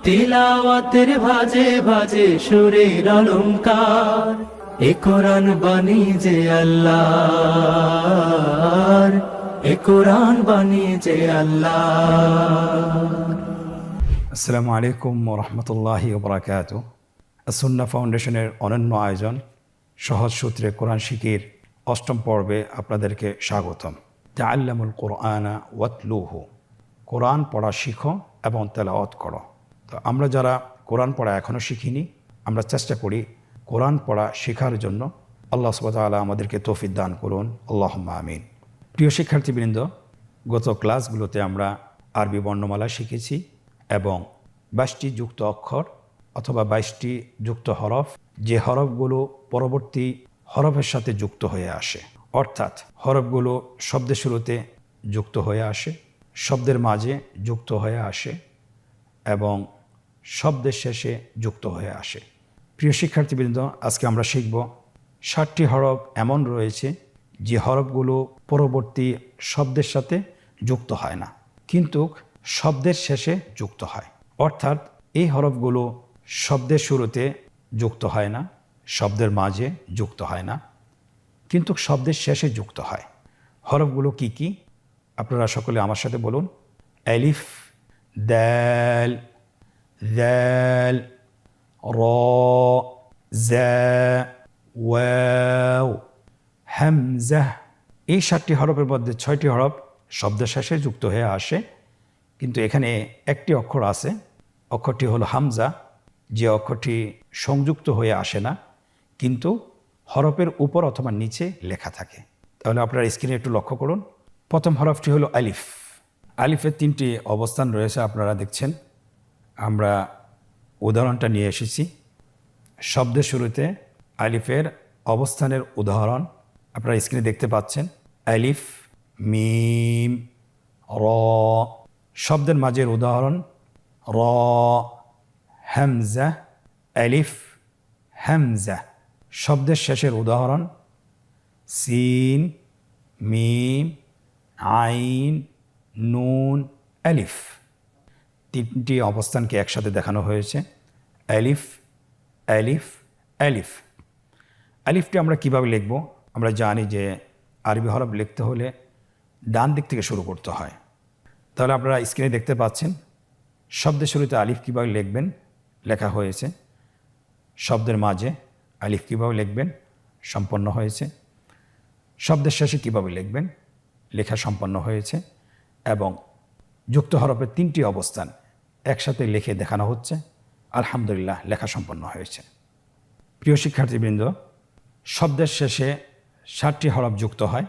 তিলাওয়াতের ভাজে ভাজে সুরের অলংকার, এ কোরআন বাণী যে আল্লাহর, এ কোরআন বাণী যে আল্লাহর। আসসালামু আলাইকুম ওরহমতুল্লাহি ওবরাকাতুহ। আসুন্না ফাউন্ডেশনের অনন্য আয়োজন সহজ সূত্রে কোরআন শিখির অষ্টম পর্বে আপনাদেরকে স্বাগতম। তাআল্লামুল কোরআনা ওয়াতলুহু, কোরআন পড়া শিখো এবং তেলাওয়াত করো। তো আমরা যারা কোরআন পড়া এখনও শিখিনি, আমরা চেষ্টা করি কোরআন পড়া শেখার জন্য। আল্লাহ সুবহানাহু ওয়া তাআলা আমাদেরকে তৌফিক দান করুন, আল্লাহুম্মা আমিন। প্রিয় শিক্ষার্থীবৃন্দ, গত ক্লাসগুলোতে আমরা আরবি বর্ণমালা শিখেছি এবং 22টি যুক্ত অক্ষর অথবা 22টি যুক্ত হরফ, যে হরফগুলো পরবর্তী হরফের সাথে যুক্ত হয়ে আসে, অর্থাৎ হরফগুলো শব্দের শুরুতে যুক্ত হয়ে আসে, শব্দের মাঝে যুক্ত হয়ে আসে এবং শব্দের শেষে যুক্ত হয়ে আসে। প্রিয় শিক্ষার্থীবৃন্দ, আজকে আমরা শিখব 60টি হরফ এমন রয়েছে যে হরফগুলো পরবর্তী শব্দের সাথে যুক্ত হয় না, কিন্তু শব্দের শেষে যুক্ত হয়। অর্থাৎ এই হরফগুলো শব্দের শুরুতে যুক্ত হয় না, শব্দের মাঝে যুক্ত হয় না, কিন্তু শব্দের শেষে যুক্ত হয়। হরফগুলো কি কি? আপনারা সকলে আমার সাথে বলুন। আলিফ, দাল, যাল, র, জা, ওয়াও, হামজা। এই 7টি হরফের মধ্যে 6টি হরফ শব্দের শেষে যুক্ত হয়ে আসে, কিন্তু এখানে একটি অক্ষর আছে, অক্ষরটি হলো হামজা, যে অক্ষরটি সংযুক্ত হয়ে আসে না, কিন্তু হরফের উপর অথবা নিচে লেখা থাকে। তাহলে আপনারা স্ক্রিনে একটু লক্ষ্য করুন। প্রথম হরফটি হলো আলিফ। আলিফের 3টি অবস্থান রয়েছে, আপনারা দেখছেন। আমরা উদাহরণটা নিয়ে এসেছি। শব্দের শুরুতে আলিফের অবস্থানের উদাহরণ আপনারা স্ক্রিনে দেখতে পাচ্ছেন। আলিফ, মিম, র। শব্দের মাঝের উদাহরণ র, হামজা, আলিফ, হামজা। শব্দের শেষের উদাহরণ সিন, মিম, আইন, নুন, আলিফ। 3টি অবস্থানকে একসাথে দেখানো হয়েছে। আলিফ, আলিফ, আলিফ। আলিফটি আমরা কিভাবে লিখব? আমরা জানি যে আরবি হরফ লিখতে হলে ডান দিক থেকে শুরু করতে হয়। তাহলে আপনারা স্ক্রিনে দেখতে পাচ্ছেন শব্দের শুরুতে আলিফ কীভাবে লিখবেন লেখা হয়েছে, শব্দের মাঝে আলিফ কীভাবে লিখবেন সম্পন্ন হয়েছে, শব্দের শেষে কীভাবে লিখবেন লেখা সম্পন্ন হয়েছে, এবং যুক্ত হরফের 3টি অবস্থান একসাথে লিখে দেখানো হচ্ছে। আলহামদুলিল্লাহ, লেখা সম্পন্ন হয়েছে। প্রিয় শিক্ষার্থীবৃন্দ, শব্দের শেষে 7টি হরফ যুক্ত হয়,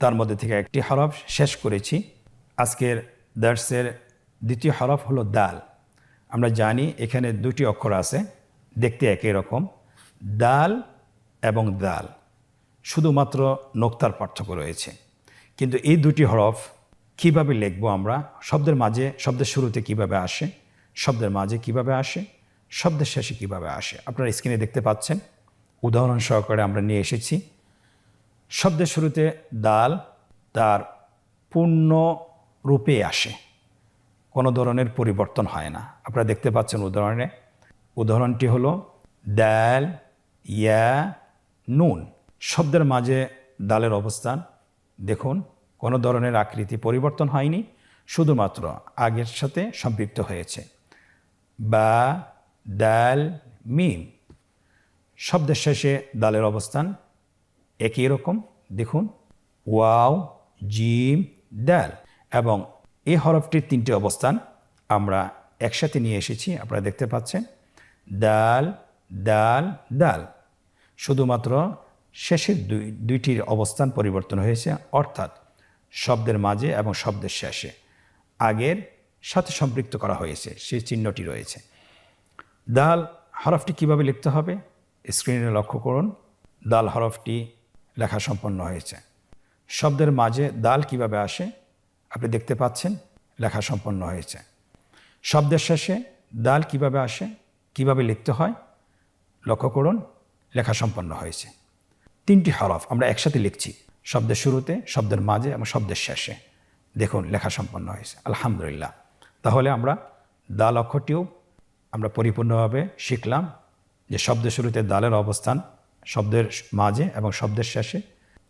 তার মধ্যে থেকে একটি হরফ শেষ করেছি। আজকের দার্সের দ্বিতীয় হরফ হলো দাল। আমরা জানি এখানে 2টি অক্ষর আছে, দেখতে একই রকম, দাল এবং দাল, শুধুমাত্র নোক্তার পার্থক্য রয়েছে। কিন্তু এই 2টি হরফ কিভাবে লিখব আমরা? শব্দের মাঝে, শব্দের শুরুতে কিভাবে আসে, শব্দের মাঝে কিভাবে আসে, শব্দের শেষে কিভাবে আসে, আপনারা স্ক্রিনে দেখতে পাচ্ছেন। উদাহরণ সহকারে আমরা নিয়ে এসেছি। শব্দের শুরুতে দাল তার পূর্ণ রূপে আসে, কোনো ধরনের পরিবর্তন হয় না। আপনারা দেখতে পাচ্ছেন উদাহরণটি হলো দাল, ইয়া, নুন। শব্দের মাঝে দালের অবস্থান দেখুন, কোনো ধরনের আকৃতি পরিবর্তন হয়নি, শুধুমাত্র আগের সাথে সম্পৃক্ত হয়েছে। বা, দাল, মিম। শব্দের শেষে দালের অবস্থান একই রকম, দেখুন, ওয়াও, জিম, দাল। এবং এই হরফটির 3টি অবস্থান আমরা একসাথে নিয়ে এসেছি, আপনারা দেখতে পাচ্ছেন। দাল, দাল, দাল। শুধুমাত্র শেষের দুইটির অবস্থান পরিবর্তন হয়েছে, অর্থাৎ শব্দের মাঝে এবং শব্দের শেষে আগের সাথে সম্পৃক্ত করা হয়েছে, সেই চিহ্নটি রয়েছে। দাল হরফটি কিভাবে লিখতে হবে স্ক্রিনে লক্ষ্য করুন। দাল হরফটি লেখা সম্পন্ন হয়েছে। শব্দের মাঝে দাল কিভাবে আসে আপনি দেখতে পাচ্ছেন, লেখা সম্পন্ন হয়েছে। শব্দের শেষে দাল কিভাবে আসে, কিভাবে লিখতে হয় লক্ষ্য করুন, লেখা সম্পন্ন হয়েছে। 3টি হরফ আমরা একসাথে লিখছি, শব্দের শুরুতে, শব্দের মাঝে এবং শব্দের শেষে। দেখুন লেখা সম্পন্ন হয়েছে, আলহামদুলিল্লাহ। তাহলে আমরা দাল অক্ষরটিও আমরা পরিপূর্ণভাবে শিখলাম যে শব্দের শুরুতে দালের অবস্থান, শব্দের মাঝে এবং শব্দের শেষে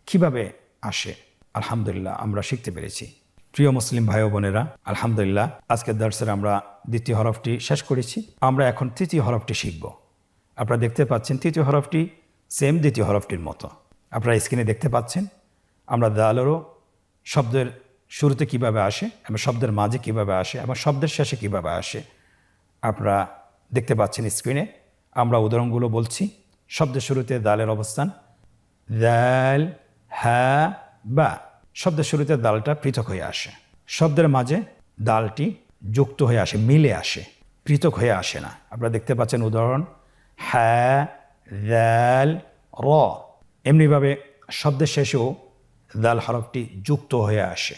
কিভাবে আসে। আলহামদুলিল্লাহ আমরা শিখতে পেরেছি। প্রিয় মুসলিম ভাই ও বোনেরা, আলহামদুলিল্লাহ আজকের দর্শে আমরা দ্বিতীয় হরফটি শেষ করেছি। আমরা এখন তৃতীয় হরফটি শিখব। আপনারা দেখতে পাচ্ছেন তৃতীয় হরফটি সেম দ্বিতীয় হরফটির মতো। আপনারা স্ক্রিনে দেখতে পাচ্ছেন আমরা দালেরও শব্দের শুরুতে কিভাবে আসে এবং শব্দের মাঝে কিভাবে আসে এবং শব্দের শেষে কিভাবে আসে আপনারা দেখতে পাচ্ছেন স্ক্রিনে। আমরা উদাহরণগুলো বলছি। শব্দের শুরুতে দালের অবস্থান দাল, হা, বা। শব্দের শুরুতে দালটা পৃথক হয়ে আসে। শব্দের মাঝে দালটি যুক্ত হয়ে আসে, মিলে আসে, পৃথক হয়ে আসে না। আপনারা দেখতে পাচ্ছেন উদাহরণ হা, দাল, র। এমনিভাবে শব্দের শেষেও দাল হরফটি যুক্ত হয়ে আসে,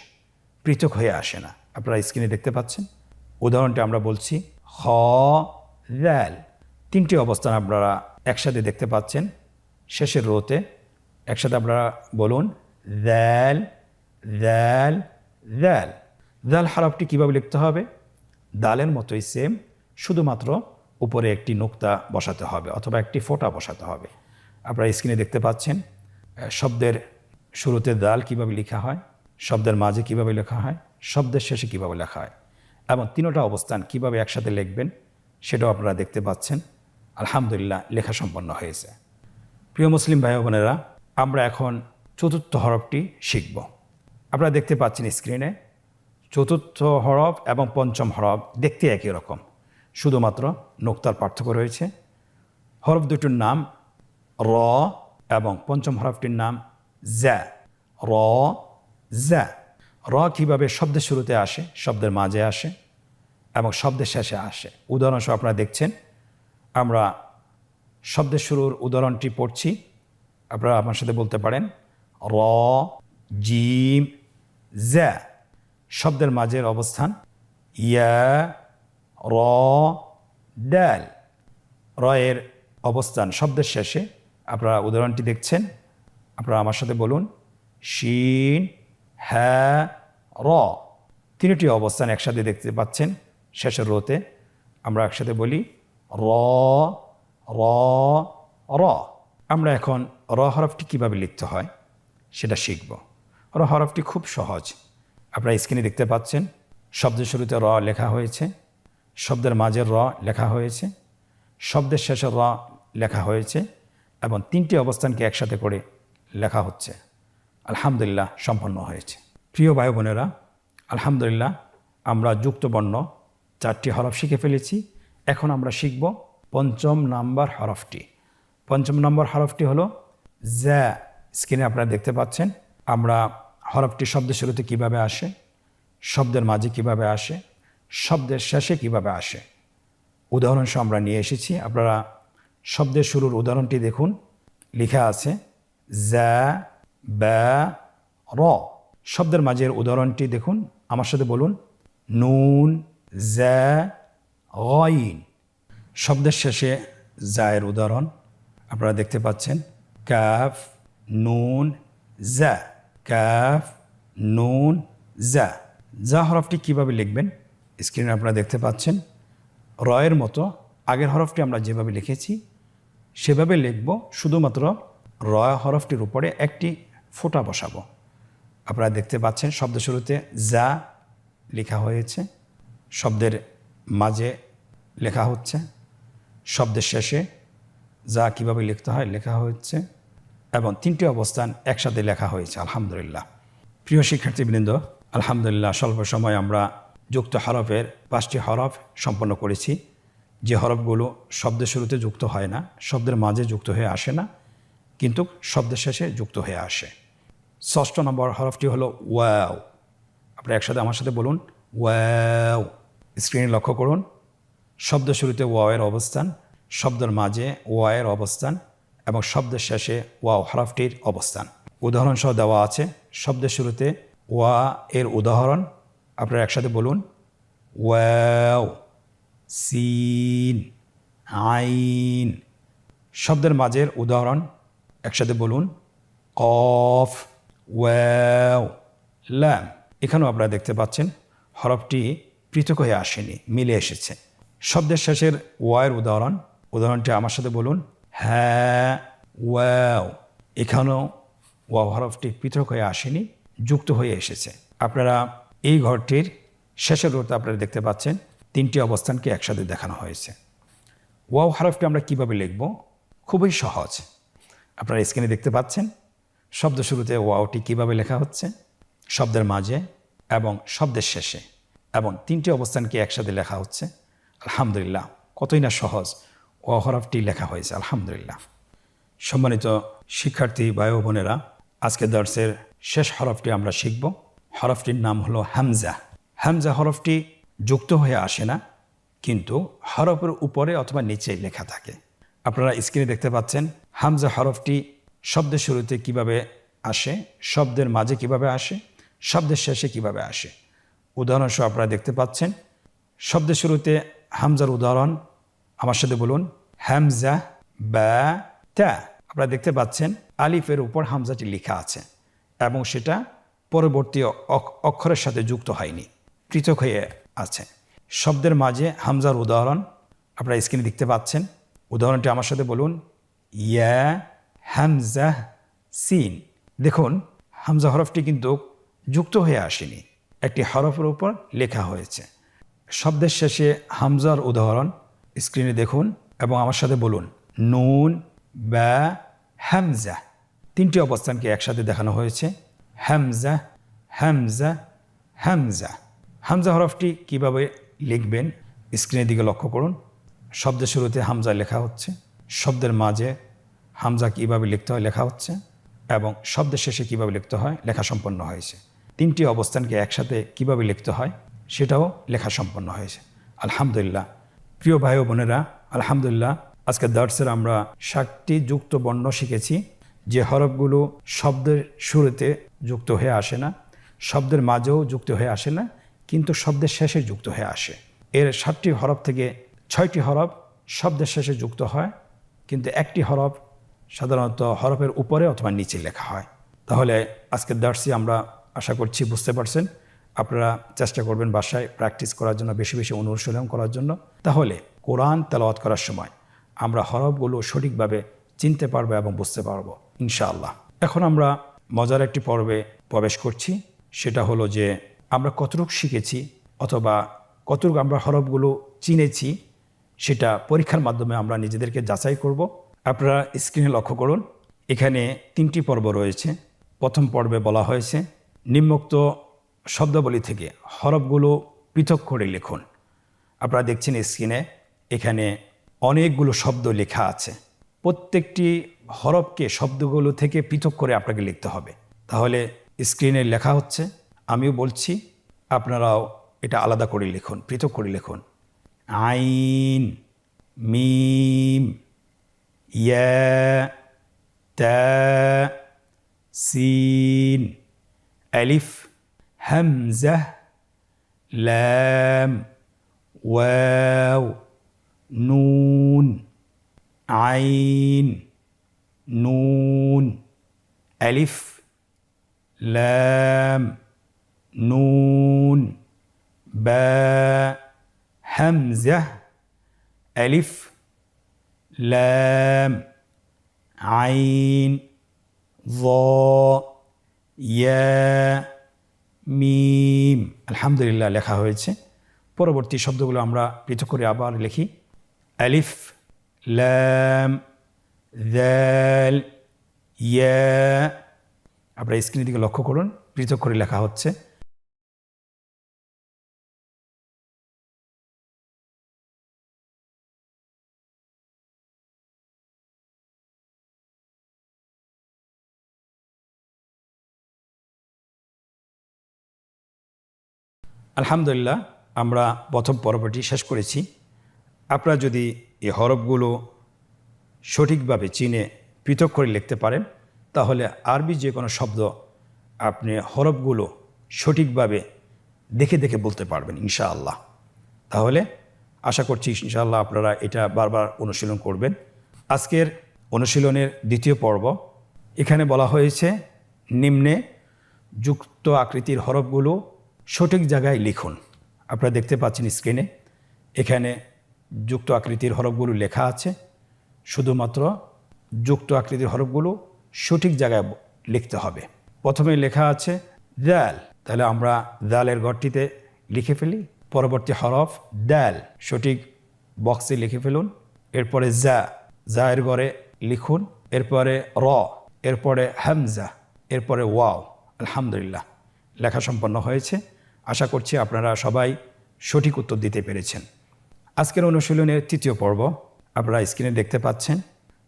পৃথক হয়ে আসে না। আপনারা স্ক্রিনে দেখতে পাচ্ছেন উদাহরণটি আমরা বলছি খ, দাল। তিনটি অবস্থান আপনারা একসাথে দেখতে পাচ্ছেন শেষের রোতে। একসাথে আপনারা বলুন দাল, দাল, দাল। দাল হরফটি কীভাবে লিখতে হবে? দালের মতোই সেম, শুধুমাত্র উপরে একটি নোক্তা বসাতে হবে অথবা একটি ফোঁটা বসাতে হবে। আপনারা স্ক্রিনে দেখতে পাচ্ছেন শব্দের শুরুতে দাল কিভাবে লেখা হয়, শব্দের মাঝে কিভাবে লেখা হয়, শব্দের শেষে কিভাবে লেখা হয় এবং তিনোটা অবস্থান কিভাবে একসাথে লিখবেন সেটাও আপনারা দেখতে পাচ্ছেন। আলহামদুলিল্লাহ লেখা সম্পন্ন হয়েছে। প্রিয় মুসলিম ভাই বোনেরা, আমরা এখন চতুর্থ হরফটি শিখব। আপনারা দেখতে পাচ্ছেন স্ক্রিনে চতুর্থ হরফ এবং পঞ্চম হরফ দেখতে একই রকম, শুধুমাত্র নোক্তার পার্থক্য রয়েছে। হরফ দুটোর নাম র এবং পঞ্চম হরফটির নাম জ্যা। র, জ্যা। র কীভাবে শব্দের শুরুতে আসে, শব্দের মাঝে আসে এবং শব্দের শেষে আসে উদাহরণসহ আপনারা দেখছেন। আমরা শব্দের শুরুর উদাহরণটি পড়ছি। আপনারা আমার সাথে বলতে পারেন র, জিম, জ্যা। শব্দের মাঝের অবস্থান ইয়া, র, ডাল। র এর অবস্থান শব্দের শেষে। আপনারা উদাহরণটি দেখছেন। আপনারা আমার সাথে বলুন শিন, হ্যাঁ, র। তিনটি অবস্থান একসাথে দেখতে পাচ্ছেন শেষের রোতে। আমরা একসাথে বলি র, র, র। আমরা এখন র হরফটি কীভাবে লিখতে হয় সেটা শিখব। র হরফটি খুব সহজ। আপনারা স্ক্রিনে দেখতে পাচ্ছেন শব্দের শুরুতে র লেখা হয়েছে, শব্দের মাঝের র লেখা হয়েছে, শব্দের শেষের র লেখা হয়েছে এবং তিনটি অবস্থানকে একসাথে করে লেখা হচ্ছে। আলহামদুলিল্লাহ সম্পন্ন হয়েছে। প্রিয় ভাই বোনেরা, আলহামদুলিল্লাহ আমরা যুক্তবর্ণ 4টি হরফ শিখে ফেলেছি। এখন আমরা শিখব পঞ্চম নাম্বার হরফটি। পঞ্চম নম্বর হরফটি হলো জ্যা। স্ক্রিনে আপনারা দেখতে পাচ্ছেন আমরা হরফটি শব্দের শুরুতে কিভাবে আসে, শব্দের মাঝে কিভাবে আসে, শব্দের শেষে কিভাবে আসে উদাহরণসহ আমরা নিয়ে এসেছি। আপনারা শব্দের শুরুর উদাহরণটি দেখুন, লেখা আছে জ্যা, ব্যা, র। শব্দের মাঝের উদাহরণটি দেখুন, আমার সাথে বলুন নুন, জ্যা, গইন। শব্দের শেষে জায়ের উদাহরণ আপনারা দেখতে পাচ্ছেন কাফ, নুন, জ্যা। কাফ, নুন, জ্যা। যা হরফটি কীভাবে লিখবেন স্ক্রিনে আপনারা দেখতে পাচ্ছেন। রয়ের মতো আগের হরফটি আমরা যেভাবে লিখেছি সেভাবে লিখব, শুধুমাত্র র হরফটির উপরে একটি ফোঁটা বসাবো। আপনারা দেখতে পাচ্ছেন শব্দ শুরুতে যা লেখা হয়েছে, শব্দের মাঝে লেখা হচ্ছে, শব্দের শেষে যা কিভাবে লিখতে হয় লেখা হচ্ছে এবং তিনটি অবস্থান একসাথে লেখা হয়েছে। আলহামদুলিল্লাহ। প্রিয় শিক্ষার্থীবৃন্দ, আলহামদুলিল্লাহ স্বল্প সময় আমরা যুক্ত হরফের 5টি হরফ সম্পন্ন করেছি। যে হরফগুলো শব্দের শুরুতে যুক্ত হয় না, শব্দের মাঝে যুক্ত হয়ে আসে না, কিন্তু শব্দের শেষে যুক্ত হয়ে আসে। 6 নম্বর হরফটি হলো ওয়াও। আপনারা একসাথে আমার সাথে বলুন ওয়াও। স্ক্রিনে লক্ষ্য করুন শব্দের শুরুতে ওয়াওয়ের অবস্থান, শব্দের মাঝে ওয়াওয়ের অবস্থান এবং শব্দের শেষে ওয়াও হরফটির অবস্থান উদাহরণ সহ দেওয়া আছে। শব্দের শুরুতে ওয়া এর উদাহরণ আপনারা একসাথে বলুন ওয়াও, সিন, আইন। শব্দের মাঝের উদাহরণ একসাথে বলুন কফ, ওয়াও, লাম। এখানেও আপনারা দেখতে পাচ্ছেন হরফটি পৃথক হয়ে আসেনি, মিলে এসেছে। শব্দের শেষের ওয়ার উদাহরণটি আমার সাথে বলুন। হ্যাঁ ওয়াও, এখানেও ওয়াও হরফটি পৃথক হয়ে আসেনি, যুক্ত হয়ে এসেছে। আপনারা এই ঘরটির শেষের রোতে আপনারা দেখতে পাচ্ছেন 3টি অবস্থানকে একসাথে দেখানো হয়েছে। ওয়াও হরফটি আমরা কিভাবে লিখব? খুবই সহজ। আপনারা স্ক্রিনে দেখতে পাচ্ছেন শব্দ শুরুতে ওয়াওটি কিভাবে লেখা হচ্ছে, শব্দের মাঝে এবং শব্দের শেষে, এবং 3টি অবস্থানকে একসাথে লেখা হচ্ছে। আলহামদুলিল্লাহ, কতই না সহজ ওয়াও হরফটি লেখা হয়েছে। আলহামদুলিল্লাহ। সম্মানিত শিক্ষার্থী ভাই ও বোনেরা, আজকে দর্সের শেষ হরফটি আমরা শিখব। হরফটির নাম হলো হামজা। হামজা হরফটি যুক্ত হয়ে আসে না, কিন্তু হরফের উপরে অথবা নিচে লেখা থাকে। আপনারা স্ক্রিনে দেখতে পাচ্ছেন হামজা হরফটি শব্দের শুরুতে কিভাবে আসে, শব্দের মাঝে কিভাবে আসে, শব্দের শেষে কিভাবে আসে। উদাহরণসহ আপনারা দেখতে পাচ্ছেন শব্দের শুরুতে হামজার উদাহরণ আমার সাথে বলুন। হামজা বা তা। আপনারা দেখতে পাচ্ছেন আলিফের উপর হামজাটি লেখা আছে এবং সেটা পরবর্তী অক্ষরের সাথে যুক্ত হয়নি, পৃথক হয়ে আছে। শব্দের মাঝে হামজার উদাহরণ আপনারা স্ক্রিনে দেখতে পাচ্ছেন। উদাহরণটি আমার সাথে বলুন। ইয়া হামজা সিন। দেখুন হামজা হরফটি কিন্তু যুক্ত হয়ে আসেনি, একটি হরফের উপর লেখা হয়েছে। শব্দের শেষে হামজার উদাহরণ স্ক্রিনে দেখুন এবং আমার সাথে বলুন। নুন বা হামজা। 3টি অবস্থানকে একসাথে দেখানো হয়েছে। হামজা হামজা হামজা। হামজা হরফটি কিভাবে লিখবেন স্ক্রিনের দিকে লক্ষ্য করুন। শব্দের শুরুতে হামজা লেখা হচ্ছে, শব্দের মাঝে হামজা কিভাবে লিখতে হয় লেখা হচ্ছে, এবং শব্দের শেষে কিভাবে লিখতে হয় লেখা সম্পন্ন হয়েছে। 3টি অবস্থানকে একসাথে কিভাবে লিখতে হয় সেটাও লেখা সম্পন্ন হয়েছে। আলহামদুলিল্লাহ। প্রিয় ভাই ও বোনেরা, আলহামদুলিল্লাহ, আজকে দর্সের আমরা 7টি যুক্ত বর্ণ শিখেছি, যে হরফগুলো শব্দের শুরুতে যুক্ত হয়ে আসে না, শব্দের মাঝেও যুক্ত হয়ে আসে না, কিন্তু শব্দের শেষে যুক্ত হয়ে আসে। এর 7টি হরফ থেকে 6টি হরফ শব্দের শেষে যুক্ত হয়, কিন্তু একটি হরফ সাধারণত হরফের উপরে অথবা নিচে লেখা হয়। তাহলে আজকের দর্সে আমরা আশা করছি বুঝতে পারছেন। আপনারা চেষ্টা করবেন বাসায় প্র্যাকটিস করার জন্য, বেশি বেশি অনুশীলন করার জন্য। তাহলে কোরআন তেলাওয়াত করার সময় আমরা হরফগুলো সঠিকভাবে চিনতে পারবো এবং বুঝতে পারবো ইনশাআল্লাহ। এখন আমরা মজার একটি পর্বে প্রবেশ করছি। সেটা হলো যে আমরা কতটুকু শিখেছি অথবা কতটুকু আমরা হরফগুলো চিনেছি, সেটা পরীক্ষার মাধ্যমে আমরা নিজেদেরকে যাচাই করব। আপনারা স্ক্রিনে লক্ষ্য করুন, এখানে 3টি পর্ব রয়েছে। প্রথম পর্বে বলা হয়েছে নিম্নোক্ত শব্দাবলী থেকে হরফগুলো পৃথক করে লিখুন। আপনারা দেখছেন স্ক্রিনে এখানে অনেকগুলো শব্দ লেখা আছে। প্রত্যেকটি হরফকে শব্দগুলো থেকে পৃথক করে আপনাকে লিখতে হবে। তাহলে স্ক্রিনে লেখা হচ্ছে, আমিও বলছি, আপনারাও এটা আলাদা করে লিখুন, পৃথক করে লিখুন। আইন, মিম, ইয়া, তা, সিন, আলিফ, হামজা, লাম, ওয়াও, নুন, আইন, নুন, আলিফ, লাম, নুন, বা, হামজা, আলিফ, লাম, আইন, য, ইয়া, মিম। আলহামদুলিল্লাহ লেখা হয়েছে। পরবর্তী শব্দগুলো আমরা পৃথক করে আবার লিখি। আলিফ, লাম, যাল, ইয়া। আপনারা স্ক্রিনের দিকে লক্ষ্য করুন, পৃথক করে লেখা হচ্ছে। আলহামদুলিল্লাহ, আমরা প্রথম পর্বটি শেষ করেছি। আপনারা যদি এই হরফগুলো সঠিকভাবে চিনে পৃথক করে লিখতে পারেন, তাহলে আরবি যে কোনো শব্দ আপনি হরফগুলো সঠিকভাবে দেখে দেখে বলতে পারবেন ইনশাআল্লাহ। তাহলে আশা করছি ইনশাআল্লাহ আপনারা এটা বারবার অনুশীলন করবেন। আজকের অনুশীলনের দ্বিতীয় পর্ব, এখানে বলা হয়েছে নিম্নে যুক্ত আকৃতির হরফগুলো সঠিক জায়গায় লিখুন। আপনারা দেখতে পাচ্ছেন স্ক্রিনে, এখানে যুক্ত আকৃতির হরফগুলো লেখা আছে, শুধুমাত্র যুক্ত আকৃতির হরফগুলো সঠিক জায়গায় লিখতে হবে। প্রথমে লেখা আছে দাল, তাহলে আমরা দালের ঘরটিতে লিখে ফেলি। পরবর্তী হরফ দাল, সঠিক বক্সে লিখে ফেলুন। এরপরে জায়ের ঘরে লিখুন। এরপরে র, এরপরে হামজা, এরপরে ওয়াও। আলহামদুলিল্লাহ, লেখা সম্পন্ন হয়েছে। আশা করছি আপনারা সবাই সঠিক উত্তর দিতে পেরেছেন। আজকের অনুশীলনের তৃতীয় পর্ব আপনারা স্ক্রিনে দেখতে পাচ্ছেন।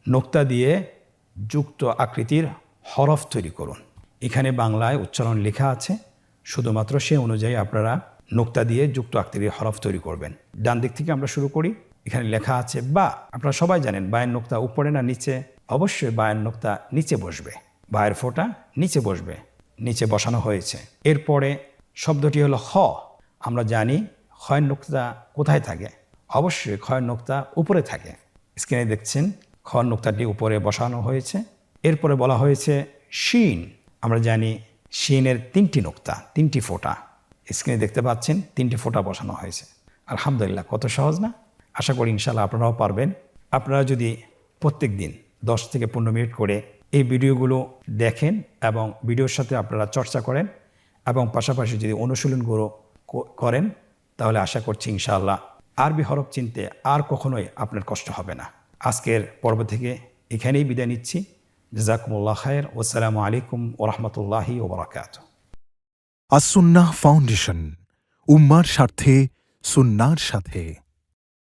নোক্তা দিয়ে যুক্ত আকৃতির হরফ তৈরি করুন। এখানে বাংলায় উচ্চারণ লেখা আছে, শুধুমাত্র সে অনুযায়ী আপনারা নোক্তা দিয়ে যুক্ত আকৃতির হরফ তৈরি করবেন। ডান দিক থেকে আমরা শুরু করি। এখানে লেখা আছে বা। আপনারা সবাই জানেন বায়ের নোক্তা উপরে না নিচে? অবশ্যই বায়ের নোক্তা নিচে বসবে, বায়ের ফোঁটা নিচে বসবে, নিচে বসানো হয়েছে। এরপরে শব্দটি হলো খ। আমরা জানি খয়ের নোক্তা কোথায় থাকে? অবশ্যই খয়ের নোক্তা উপরে থাকে। স্ক্রিনে দেখছেন খয়ের নোক্তাটি উপরে বসানো হয়েছে। এরপরে বলা হয়েছে শিন। আমরা জানি শিনের তিনটি নোক্তা, তিনটি ফোঁটা। স্ক্রিনে দেখতে পাচ্ছেন তিনটি ফোঁটা বসানো হয়েছে। আলহামদুলিল্লাহ, কত সহজ না? আশা করি ইনশাল্লাহ আপনারাও পারবেন। আপনারা যদি প্রত্যেক দিন 10 থেকে 15 মিনিট করে এই ভিডিওগুলো দেখেন এবং ভিডিওর সাথে আপনারা চর্চা করেন এবং পাশাপাশি যদি অনুশীলনগুলো করেন, তাহলে আশা করছি ইনশাআল্লাহ আরবি হরফ চিনতে আর কখনোই আপনার কষ্ট হবে না। আজকের পর্ব থেকে এখানেই বিদায় নিচ্ছি। জাযাকুমুল্লাহ খায়ের। ওয়াসসালামু আলাইকুম ওয়া রাহমাতুল্লাহি ওয়া বারাকাতুহু। আসুন্নাহ ফাউন্ডেশন, উম্মার স্বার্থে সুন্নাহর সাথে।